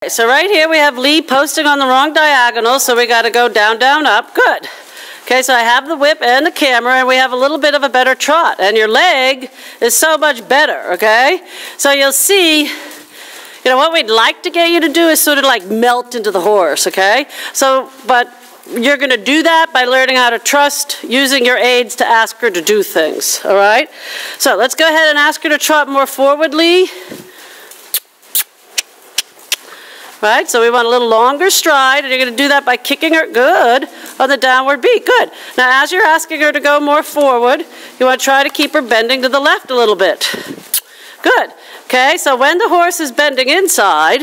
So right here we have Lee posting on the wrong diagonal, so we got to go down, down, up. Good. Okay, so I have the whip and the camera, and we have a little bit of a better trot. And your leg is so much better, okay? So you'll see, what we'd like to get you to do is sort of like melt into the horse, okay? So, but you're going to do that by learning how to trust, using your aids to ask her to do things, all right? So let's go ahead and ask her to trot more forwardly. Right, so we want a little longer stride, and you're going to do that by kicking her, good, on the downward beat, good. Now as you're asking her to go more forward, you want to try to keep her bending to the left a little bit. Good, okay, so when the horse is bending inside,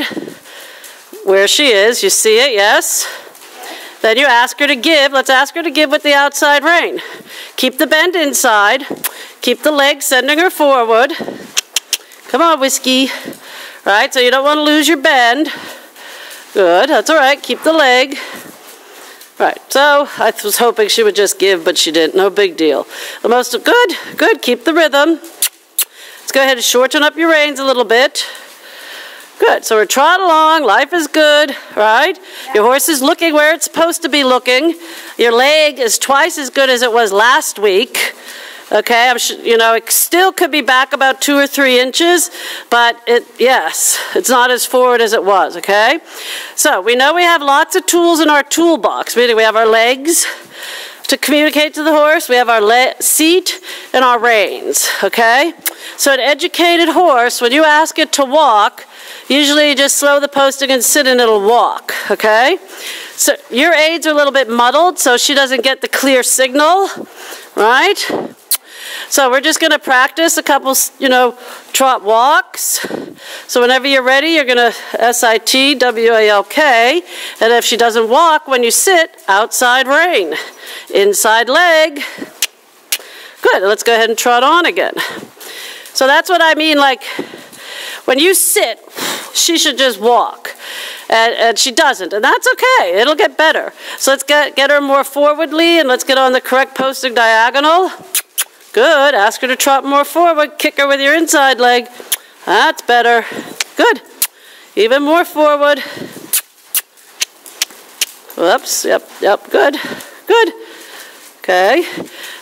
where she is, you see it, yes? Then you ask her to give, let's ask her to give with the outside rein. Keep the bend inside, keep the leg sending her forward. Come on, Whiskey. Right, so you don't want to lose your bend. Good, that's all right, keep the leg. Right, so I was hoping she would just give, but she didn't, no big deal. Good, keep the rhythm. Let's go ahead and shorten up your reins a little bit. Good, so we're trotting along, life is good, right? Your horse is looking where it's supposed to be looking. Your leg is twice as good as it was last week. Okay, it still could be back about 2 or 3 inches, but yes, it's not as forward as it was, okay? So we know we have lots of tools in our toolbox, meaning we have our legs to communicate to the horse, we have our seat and our reins, okay? So an educated horse, when you ask it to walk, usually you just slow the posting and sit and it'll walk, okay? So your aids are a little bit muddled, so she doesn't get the clear signal, right? So we're just going to practice a couple, trot walks. So whenever you're ready, you're going to SIT, WALK. And if she doesn't walk, when you sit, outside rein. Inside leg. Good. Let's go ahead and trot on again. So that's what I mean, like, when you sit, she should just walk. And she doesn't. And that's okay. It'll get better. So let's get her more forwardly, and let's get on the correct posting diagonal. Good, ask her to trot more forward, kick her with your inside leg. That's better. Good, even more forward. Whoops, yep, good. Okay,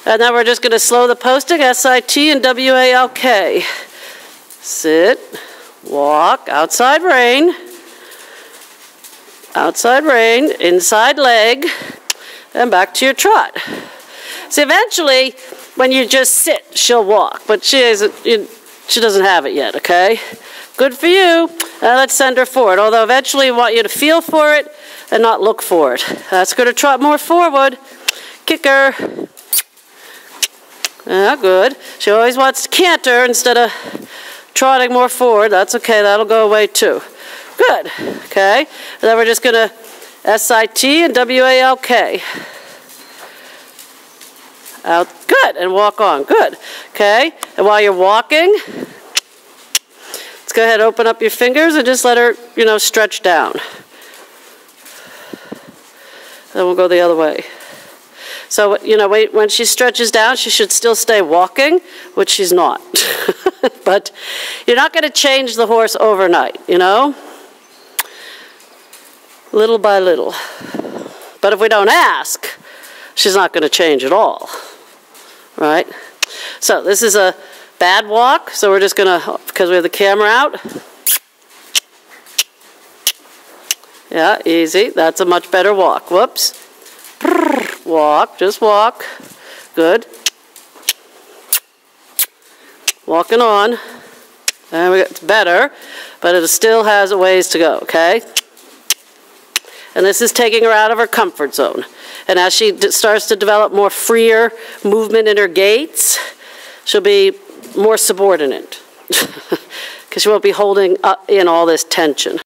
and then we're just going to slow the posting, SIT and WALK. Sit, walk, outside rein, inside leg, and back to your trot. See, eventually, when you just sit, she'll walk, but she doesn't have it yet, okay? Good for you. Let's send her forward, although eventually we want you to feel for it and not look for it. That's going to trot more forward. Kick her. Good. She always wants to canter instead of trotting more forward. That's okay. That'll go away too. Good. Okay. And then we're just going to SIT and WALK. Out, good, and walk on, good, okay? And while you're walking, let's go ahead and open up your fingers and just let her, stretch down. Then we'll go the other way. So, when she stretches down, she should still stay walking, which she's not. But you're not going to change the horse overnight, little by little. But if we don't ask, she's not going to change at all. Right? So this is a bad walk, so we're just going to, because we have the camera out. Yeah, easy. That's a much better walk. Whoops. Walk, just walk. Good. Walking on. And it's better, but it still has a ways to go, okay? And this is taking her out of her comfort zone. And as she starts to develop more freer movement in her gaits, she'll be more subordinate because she won't be holding in all this tension.